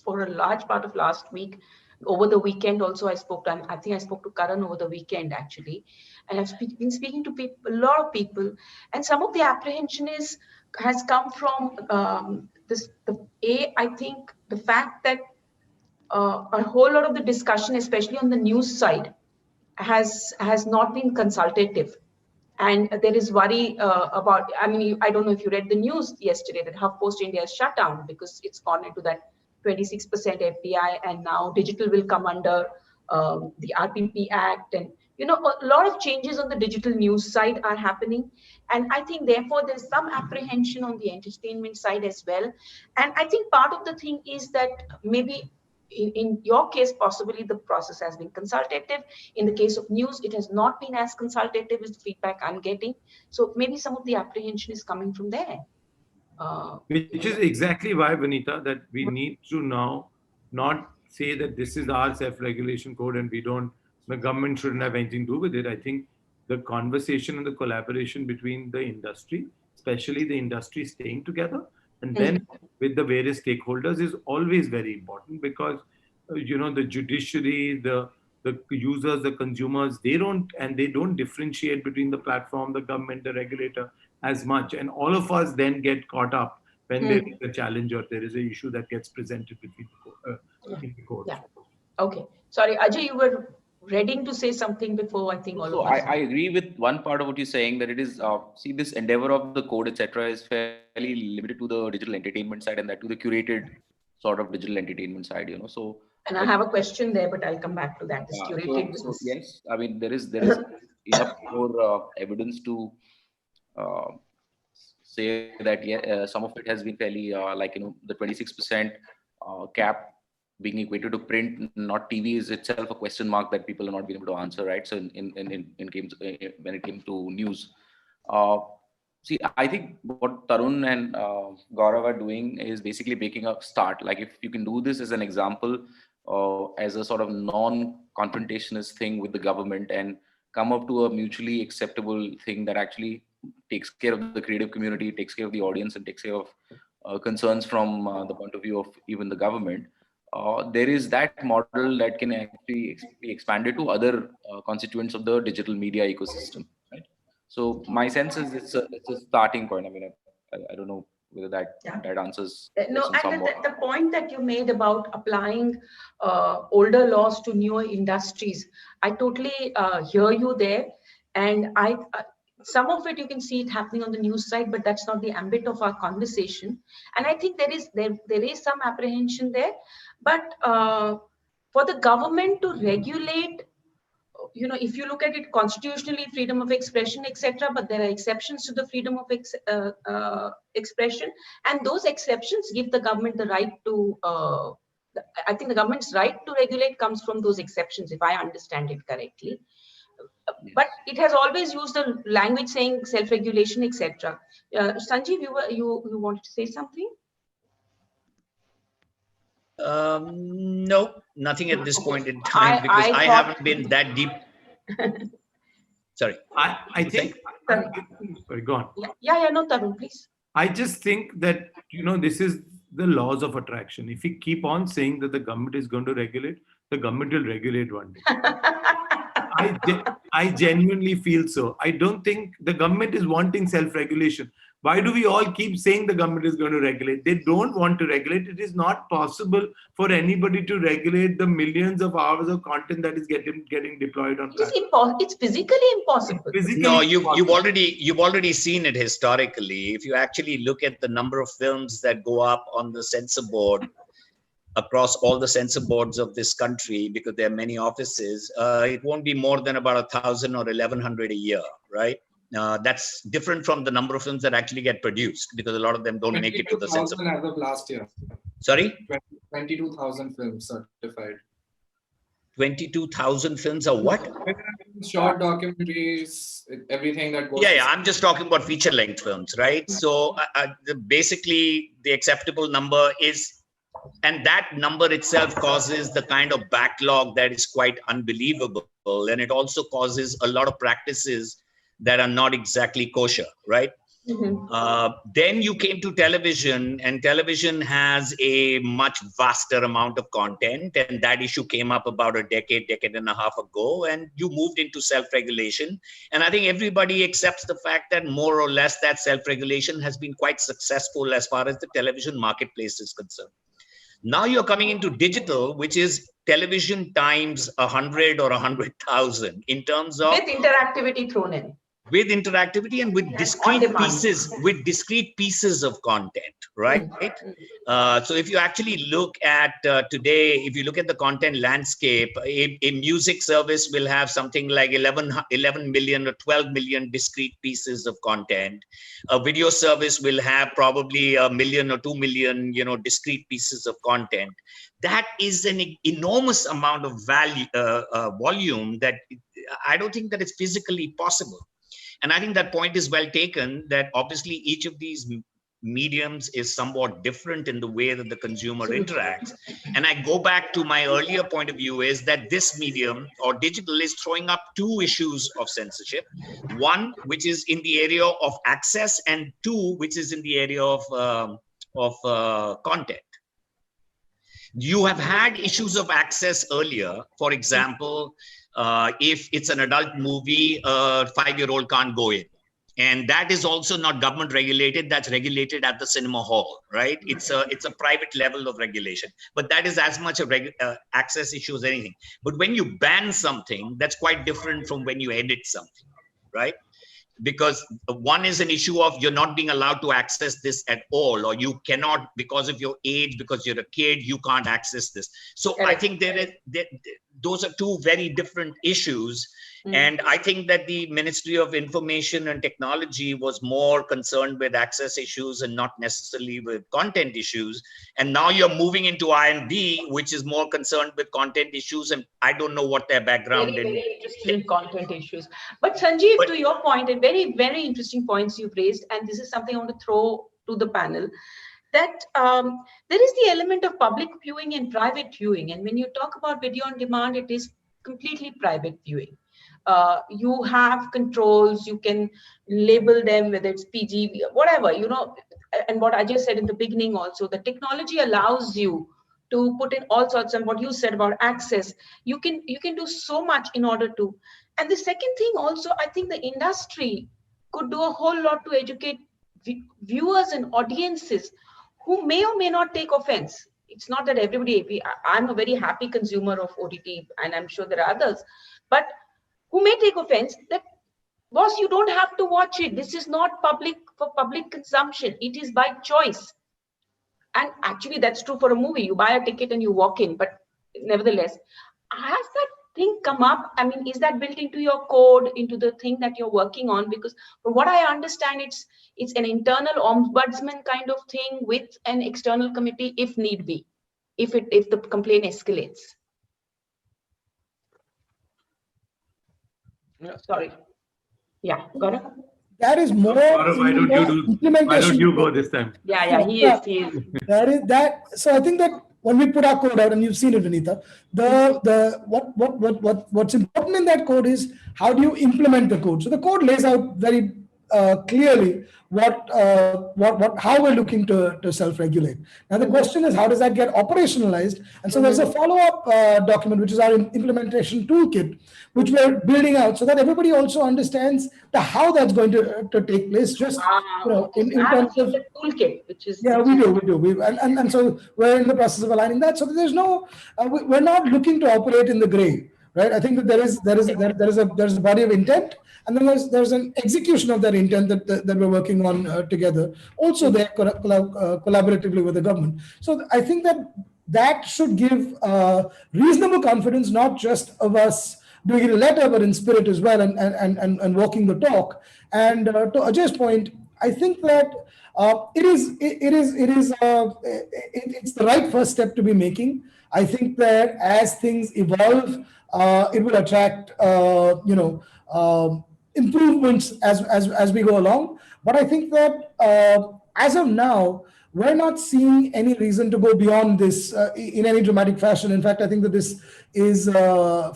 for a large part of last week. Over the weekend also I spoke to Karan over the weekend actually, and I've been speaking to a lot of people, and some of the apprehension has come from I think the fact that a whole lot of the discussion, especially on the news side, has not been consultative. And there is worry about, I don't know if you read the news yesterday that HuffPost India is shut down because it's gone into that 26% FDI, and now digital will come under the RPP Act, and a lot of changes on the digital news side are happening. And I think therefore there's some apprehension on the entertainment side as well. And I think part of the thing is that maybe in your case, possibly the process has been consultative. In the case of news, it has not been as consultative as the feedback I'm getting. So maybe some of the apprehension is coming from there. Which is exactly why, Vanita, that we need to now not say that this is our self-regulation code and the government shouldn't have anything to do with it. I think the conversation and the collaboration between the industry, especially the industry staying together, and then with the various stakeholders is always very important, because the judiciary, the users, the consumers, they don't differentiate between the platform, the government, the regulator as much, and all of us then get caught up when there is a challenge or there is an issue that gets presented between in the court. Yeah. Okay. Sorry, Ajay, you were ready to say something before, I think all of us. I agree with one part of what you're saying, that it is, this endeavor of the code, etc., is fairly limited to the digital entertainment side, and that to the curated sort of digital entertainment side, So. And I have a question there, but I'll come back to that. This curated business. Yes, there is enough more evidence to say that some of it has been fairly the 26% cap being equated to print, not TV, is itself a question mark that people are not being able to answer, right? So in games, when it came to news, I think what Tarun and Gaurav are doing is basically making a start. Like, if you can do this as an example, as a sort of non-confrontationist thing with the government, and come up to a mutually acceptable thing that actually takes care of the creative community, takes care of the audience, and takes care of concerns from the point of view of even the government, there is that model that can actually be expanded to other constituents of the digital media ecosystem, right? So my sense is it's a starting point. I don't know whether that answers. No, and the point that you made about applying older laws to newer industries, I totally hear you there. And some of it you can see it happening on the news side, but that's not the ambit of our conversation. And I think there is some apprehension there, but for the government to regulate, if you look at it constitutionally, freedom of expression, etc., but there are exceptions to the freedom of expression, and those exceptions give the government the right to. I think the government's right to regulate comes from those exceptions, if I understand it correctly. But it has always used the language saying self-regulation, etc. Sanjeev, you wanted to say something? No, nothing at this point in time, because I haven't been that deep. Sorry. I think. Sorry, go on. Yeah, no, Tarun, please. I just think that, this is the laws of attraction. If we keep on saying that the government is going to regulate, the government will regulate one day. I genuinely feel so. I don't think the government is wanting self-regulation. Why do we all keep saying the government is going to regulate? They don't want to regulate. It is not possible for anybody to regulate the millions of hours of content that is getting deployed on. It's physically impossible. No, you've already seen it historically. If you actually look at the number of films that go up on the censor board across all the censor boards of this country, because there are many offices, it won't be more than about 1,000 or 1,100 a year, right? That's different from the number of films that actually get produced, because a lot of them don't make it to the censor board. As of last year. Sorry? 22,000 films certified. 22,000 films are what? Short documentaries, everything that goes. Yeah, I'm just talking about feature-length films, right? So basically, the acceptable number is, and that number itself causes the kind of backlog that is quite unbelievable, and it also causes a lot of practices that are not exactly kosher, right? Mm-hmm. Then you came to television, and television has a much vaster amount of content, and that issue came up about a decade and a half ago, and you moved into self-regulation. And I think everybody accepts the fact that more or less that self-regulation has been quite successful as far as the television marketplace is concerned. Now you're coming into digital, which is television times 100 or 100,000 in terms of... With interactivity thrown in. With interactivity and with discrete pieces of content, right? So if you actually look at today, if you look at the content landscape, a music service will have something like 11 million or 12 million discrete pieces of content. A video service will have probably 1 million or 2 million, discrete pieces of content. That is an enormous amount of volume that I don't think that it's physically possible. And I think that point is well taken, that obviously each of these mediums is somewhat different in the way that the consumer interacts. And I go back to my earlier point of view, is that this medium or digital is throwing up two issues of censorship. One, which is in the area of access, and two, which is in the area of content. You have had issues of access earlier. For example, if it's an adult movie, a 5-year-old can't go in. And that is also not government regulated. That's regulated at the cinema hall, right? It's a private level of regulation. But that is as much a access issue as anything. But when you ban something, that's quite different from when you edit something, right? Because one is an issue of you're not being allowed to access this at all, or you cannot, because of your age, because you're a kid, you can't access this. So I think those are two very different issues. And I think that the Ministry of Information and Technology was more concerned with access issues and not necessarily with content issues. And now you're moving into IND, which is more concerned with content issues. And I don't know what their background is. Very interesting content issues. But Sanjeev, to your point, and very, very interesting points you've raised, and this is something I want to throw to the panel, that there is the element of public viewing and private viewing. And when you talk about video on demand, it is completely private viewing. You have controls, you can label them, whether it's PG, whatever, and what I just said in the beginning also, the technology allows you to put in all sorts of what you said about access. You can do so much in order to. And the second thing also, I think the industry could do a whole lot to educate viewers and audiences who may or may not take offense. It's not that everybody, I'm a very happy consumer of OTT, and I'm sure there are others, but who may take offense that Boss, you don't have to watch it. This is not public for public consumption. It is by choice. And actually, that's true for a movie. You buy a ticket and you walk in. But nevertheless, has that thing come up? I mean, is that built into your code, into the thing that you're working on? Because from what I understand, it's an internal ombudsman kind of thing with an external committee if need be, if the complaint escalates. Sorry. Yeah, Gaurav? That is more. Why don't you go this time? Yeah, he is. That is that. So I think that when we put our code out, and you've seen it, Vanita, what's important in that code is how do you implement the code. So the code lays out very clearly how we're looking to self-regulate. Now the question is, how does that get operationalized? And so there's a follow-up document, which is our implementation toolkit, which we're building out so that everybody also understands how that's going to take place. Just in terms of the toolkit, which is we do. And so we're in the process of aligning that. So there's no, we're not looking to operate in the gray. Right, I think that there's a body of intent, and then there's an execution of that intent that we're working on together. Also, there collaboratively with the government. So I think that should give reasonable confidence, not just of us doing it in letter, but in spirit as well, and walking the talk. And to Ajay's point, I think that it's the right first step to be making. I think that as things evolve, it will attract improvements as we go along. But I think that as of now, we're not seeing any reason to go beyond this in any dramatic fashion. In fact, I think that this is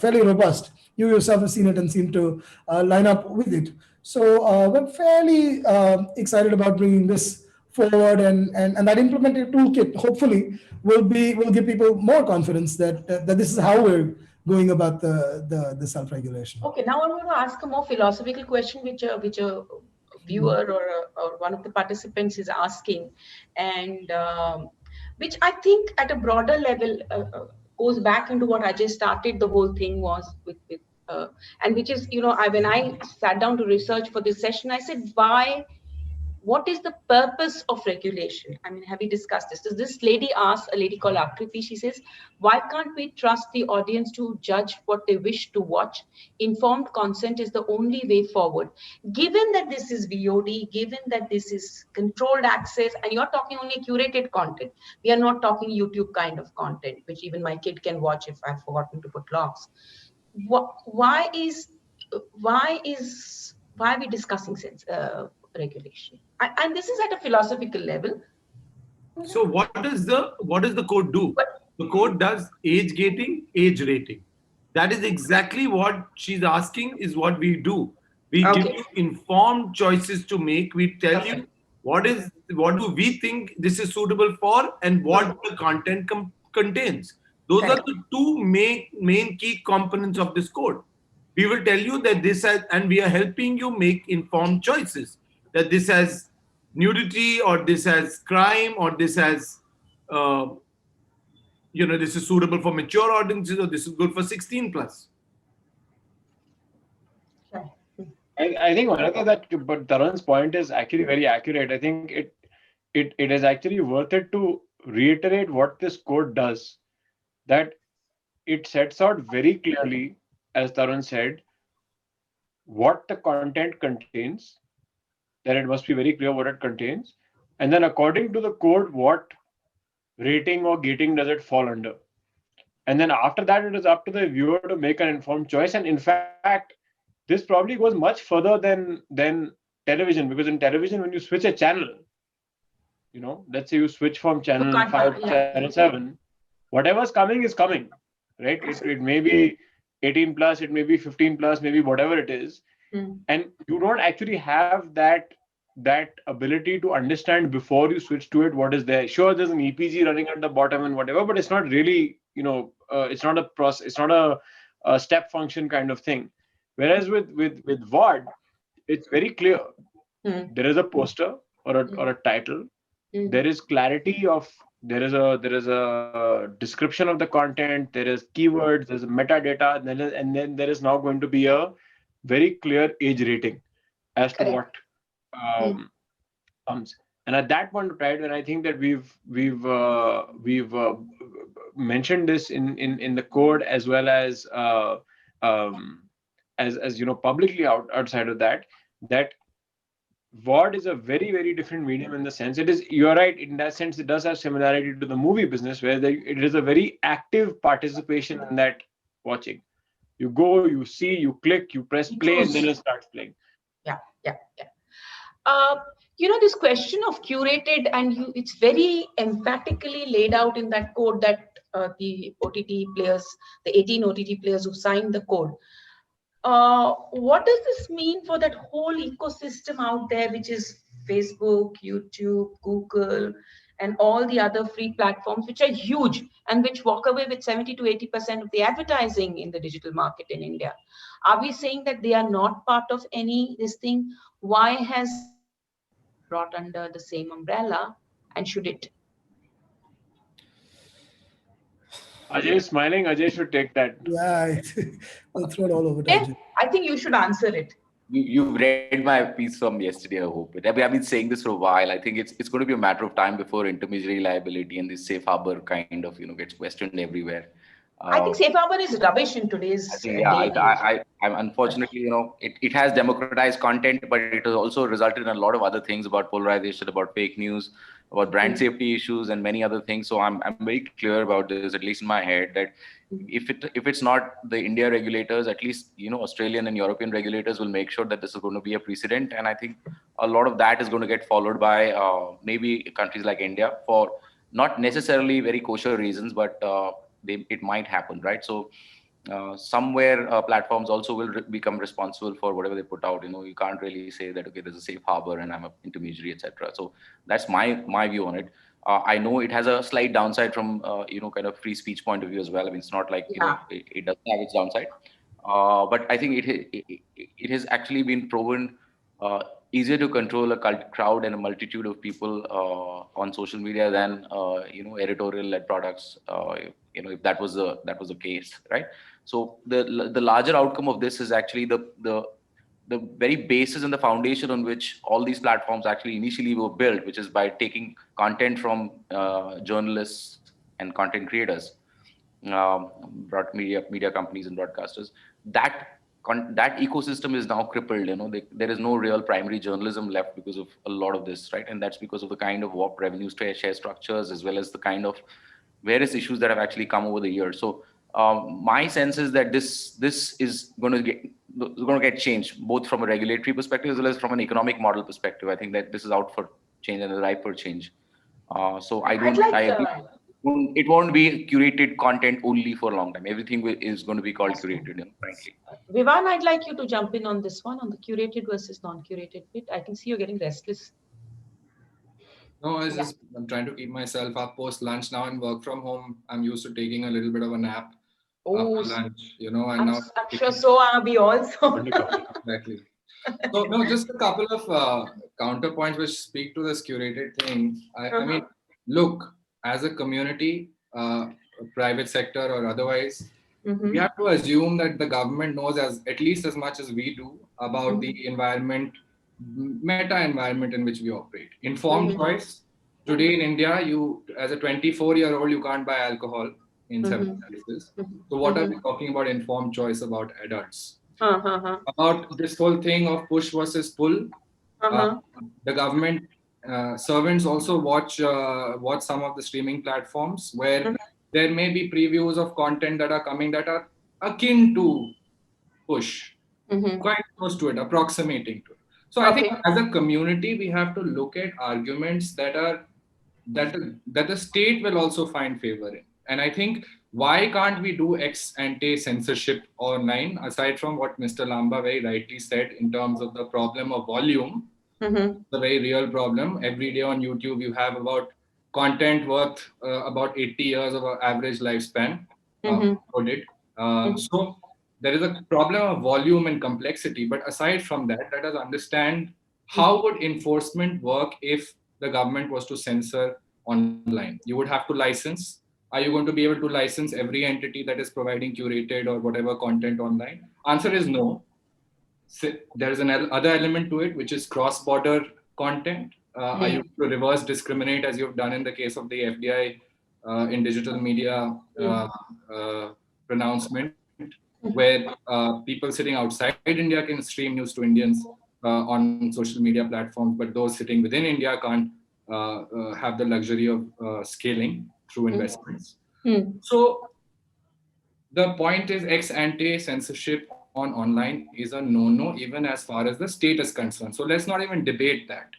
fairly robust. You yourself have seen it and seem to line up with it. So we're fairly excited about bringing this forward, and that implemented toolkit hopefully will give people more confidence that this is how we're going about the self-regulation. Okay, now I'm going to ask a more philosophical question, which a viewer or one of the participants is asking, and which I think at a broader level goes back into what Ajay started the whole thing was with and which is, when I sat down to research for this session, I said, what is the purpose of regulation? I mean, have we discussed this? So this lady asked, a lady called Akriti, she says, why can't we trust the audience to judge what they wish to watch? Informed consent is the only way forward. Given that this is VOD, given that this is controlled access, and you're talking only curated content. We are not talking YouTube kind of content, which even my kid can watch if I've forgotten to put locks. Why are we discussing regulation? And this is at a philosophical level. So what does the code do? The code does age gating, age rating. That is exactly what she's asking, is what we do. We give you informed choices to make. We tell you what do we think this is suitable for, and what the content contains. Those are the two main key components of this code. We will tell you that this has, and we are helping you make informed choices, that this has nudity, or this has crime, or this has, this is suitable for mature audiences, or this is good for 16 plus. I think one of but Tarun's point is actually very accurate. I think it is actually worth it to reiterate what this code does. That it sets out very clearly, as Tarun said, what the content contains, that it must be very clear what it contains, and then according to the code, what rating or gating does it fall under. And then after that, it is up to the viewer to make an informed choice. And in fact, this probably goes much further than television, because in television, when you switch a channel, let's say you switch from channel 5 to channel 7, whatever's coming is coming, right? It may be 18 plus, it may be 15 plus, maybe whatever it is. And you don't actually have that ability to understand before you switch to it what is there. Sure, there's an EPG running at the bottom and whatever, but it's not really, it's not a process, it's not a step function kind of thing. Whereas with VOD, it's very clear. There is a poster or a title. There is clarity of, there is a description of the content, there is keywords, there's a metadata, and then there is now going to be a very clear age rating as to Correct. what comes. And at that point of time, and I think that we've mentioned this in the code as well as publicly outside of that, that VOD is a very, very different medium in the sense it is, you're right, in that sense, it does have similarity to the movie business where it is a very active participation in that watching. You go, you see, you click, you press play, and then it starts playing. Yeah. This question of curated, and it's very emphatically laid out in that code that the OTT players, the 18 OTT players who signed the code. What does this mean for that whole ecosystem out there, which is Facebook, YouTube, Google, and all the other free platforms, which are huge and which walk away with 70 to 80% of the advertising in the digital market in India? Are we saying that they are not part of this thing? Why has brought under the same umbrella, and should it? Ajay is smiling. Ajay should take that. Yeah, I'll throw it all over to Ajay. I think you should answer it. You've read my piece from yesterday, I hope. I've been saying this for a while. I think it's going to be a matter of time before intermediary liability and this safe harbor kind of gets questioned everywhere. I think safe harbor is rubbish in today's day. I'm unfortunately, it has democratized content, but it has also resulted in a lot of other things about polarization, about fake news, about brand safety issues, and many other things. So I'm very clear about this, at least in my head, that if it's not the India regulators, at least Australian and European regulators will make sure that this is going to be a precedent. And I think a lot of that is going to get followed by maybe countries like India for not necessarily very kosher reasons, but it might happen, right? So somewhere platforms also will become responsible for whatever they put out. You can't really say that, okay, there's a safe harbor and I'm an intermediary, etc. So that's my view on it. I know it has a slight downside from kind of free speech point of view as well. I mean, it's not like it doesn't have its downside, but I think it has actually been proven easier to control a crowd and a multitude of people on social media than editorial-led products. If that was the case, right? So the larger outcome of this is actually the very basis and the foundation on which all these platforms actually initially were built, which is by taking content from journalists and content creators, media companies and broadcasters. That ecosystem is now crippled. There is no real primary journalism left because of a lot of this, right? And that's because of the kind of warped revenue share structures, as well as the kind of various issues that have actually come over the years. So my sense is that this is going to get changed, both from a regulatory perspective as well as from an economic model perspective. I think that this is out for change and ripe for change. So I agree. It won't be curated content only for a long time. Everything is going to be called curated, frankly. Vivan, I'd like you to jump in on this one, on the curated versus non-curated bit. I can see you're getting restless. No, I'm trying to keep myself up post lunch now and work from home. I'm used to taking a little bit of a nap after lunch, and I'm sure so are we also. Exactly. So no, just a couple of counterpoints which speak to this curated thing. I mean, look, as a community, private sector or otherwise, we have to assume that the government knows at least as much as we do about the environment, meta environment in which we operate. Informed choice. Today in India, you as a 24-year-old, you can't buy alcohol in 7 places. So what are we talking about informed choice about adults? About this whole thing of push versus pull. The government servants also watch some of the streaming platforms where there may be previews of content that are coming that are akin to push, quite close to it, approximating to it. So I think as a community, we have to look at arguments that the state will also find favor in. And I think, why can't we do ex ante censorship online, aside from what Mr. Lamba very rightly said in terms of the problem of volume, the very real problem. Every day on YouTube, you have about content worth about 80 years of an average lifespan. So there is a problem of volume and complexity. But aside from that, let us understand how would enforcement work if the government was to censor online. You would have to license. Are you going to be able to license every entity that is providing curated or whatever content online? Answer is no. There is another element to it, which is cross-border content. Are you to reverse discriminate as you've done in the case of the FDI in digital media pronouncement, where people sitting outside India can stream news to Indians on social media platforms, but those sitting within India can't have the luxury of scaling through investments. So the point is, ex-ante censorship on online is a no-no, even as far as the state is concerned. So let's not even debate that.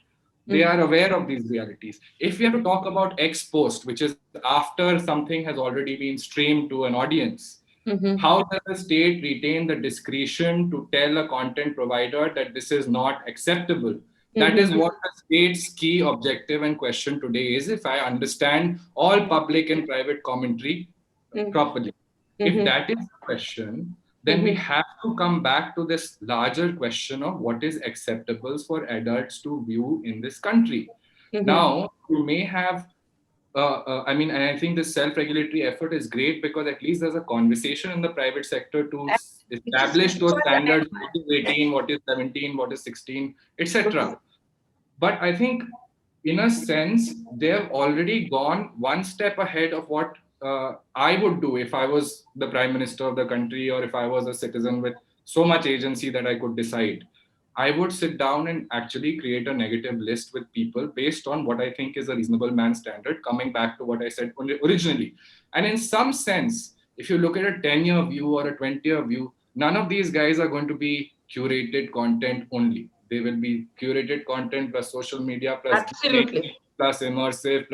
They are aware of these realities. If we have to talk about ex-post, which is after something has already been streamed to an audience, how does the state retain the discretion to tell a content provider that this is not acceptable? That is what the state's key objective and question today is, if I understand all public and private commentary properly. If that is the question, then we have to come back to this larger question of what is acceptable for adults to view in this country. Now, you may have, I mean, and I think this self-regulatory effort is great because at least there's a conversation in the private sector to establish those standards, what is 18, what is 17, what is 16, etc. But I think in a sense, they've already gone one step ahead of what I would do if I was the prime minister of the country, or if I was a citizen with so much agency that I could decide. I would sit down and actually create a negative list with people based on what I think is a reasonable man standard, coming back to what I said originally. And in some sense, if you look at a 10-year view or a 20-year view, none of these guys are going to be curated content only. They will be curated content plus social media plus plus immersive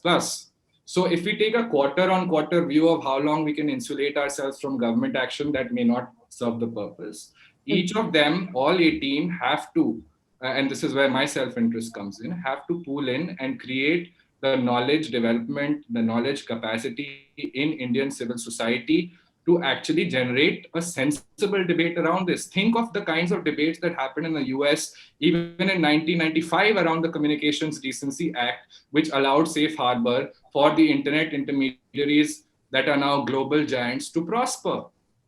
plus. So if we take a quarter-on-quarter view of how long we can insulate ourselves from government action, that may not serve the purpose. Each of them, all 18, have to, and this is where my self-interest comes in, have to pool in and create the knowledge development, the knowledge capacity in Indian civil society to actually generate a sensible debate around this. Think of the kinds of debates that happened in the US, even in 1995 around the Communications Decency Act, which allowed safe harbor for the internet intermediaries that are now global giants to prosper.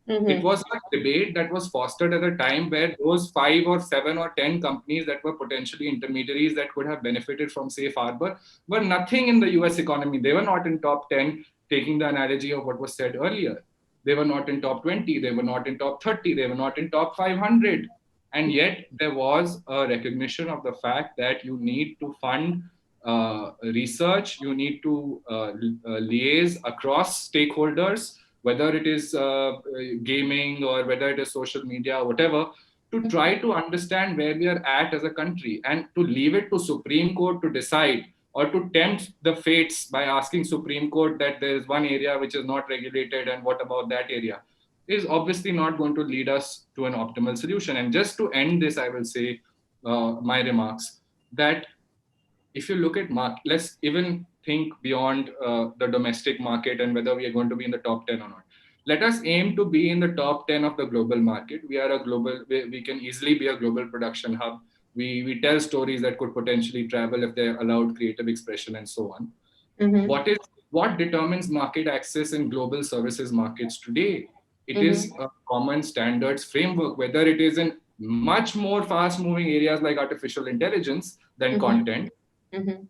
It was a debate that was fostered at a time where those 5 or 7 or 10 companies that were potentially intermediaries that could have benefited from safe harbor were nothing in the US economy. They were not in top 10, taking the analogy of what was said earlier. They were not in top 20, they were not in top 30, they were not in top 500. And yet there was a recognition of the fact that you need to fund research, you need to liaise across stakeholders, whether it is gaming or whether it is social media or whatever, to try to understand where we are at as a country, and to leave it to Supreme Court to decide, or to tempt the fates by asking Supreme Court that there is one area which is not regulated and what about that area, is obviously not going to lead us to an optimal solution. And just to end this, I will say my remarks that if you look at let's even think beyond the domestic market and whether we are going to be in the top 10 or not. Let us aim to be in the top 10 of the global market. We are a global, we can easily be a global production hub. We tell stories that could potentially travel if they're allowed creative expression and so on. What determines market access in global services markets today? It is a common standards framework, whether it is in much more fast moving areas like artificial intelligence than content.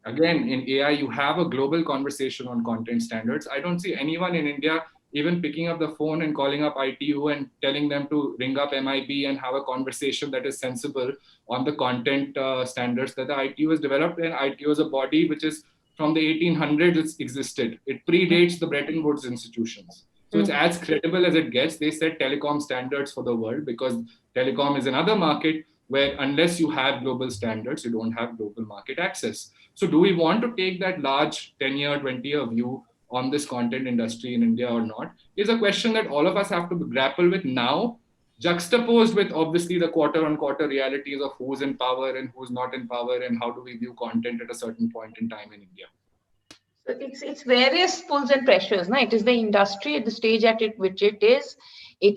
Again, in AI, you have a global conversation on content standards. I don't see anyone in India even picking up the phone and calling up ITU and telling them to ring up MIB and have a conversation that is sensible on the content standards that the ITU has developed. And ITU is a body which is from the 1800s, it's existed. It predates the Bretton Woods institutions. So it's as credible as it gets. They set telecom standards for the world because telecom is another market where unless you have global standards, you don't have global market access. So do we want to take that large 10-year, 20-year view on this content industry in India or not, is a question that all of us have to grapple with now, juxtaposed with obviously the quarter-on-quarter realities of who's in power and who's not in power and how do we view content at a certain point in time in India. So it's various pulls and pressures. No? It is the industry at the stage at which it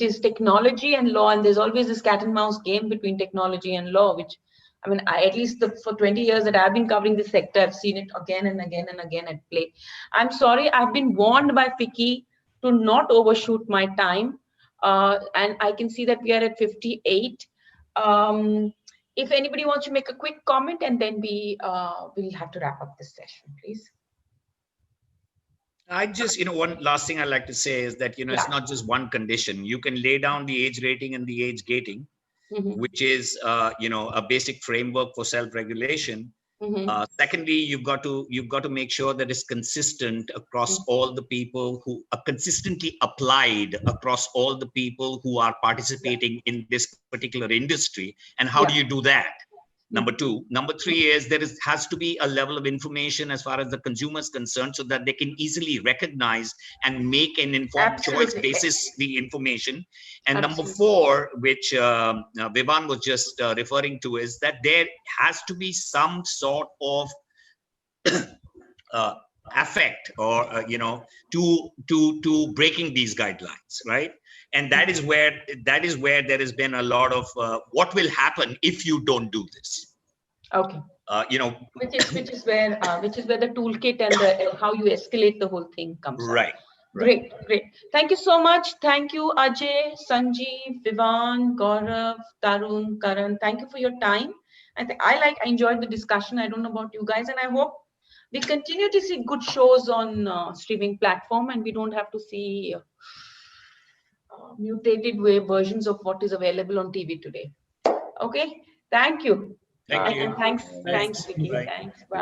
is technology and law, and there's always this cat and mouse game between technology and law, which, I mean, at least for 20 years that I've been covering this sector, I've seen it again and again and again at play. I'm sorry, I've been warned by FICCI to not overshoot my time. And I can see that we are at 58. If anybody wants to make a quick comment, and then we will have to wrap up this session, please. I just, one last thing I'd like to say is that, it's not just one condition. You can lay down the age rating and the age gating, which is, a basic framework for self-regulation. Secondly, you've got to make sure that it's consistent across all the people who are consistently applied across all the people who are participating in this particular industry. And how do you do that? Number two. Number three is has to be a level of information as far as the consumer is concerned, so that they can easily recognize and make an informed choice basis the information. And number four, which Vivan was just referring to, is that there has to be some sort of affect or to breaking these guidelines, right? And that is where there has been a lot of what will happen if you don't do this. Okay. Which is where the toolkit and how you escalate the whole thing comes. Right. Great. Thank you so much. Thank you, Ajay, Sanjeev, Vivan, Gaurav, Tarun, Karan. Thank you for your time. I enjoyed the discussion. I don't know about you guys, and I hope we continue to see good shows on streaming platform, and we don't have to see mutated versions of what is available on TV today. Okay. Thank you. Thank you. Thanks, Vicky. Thanks. Bye.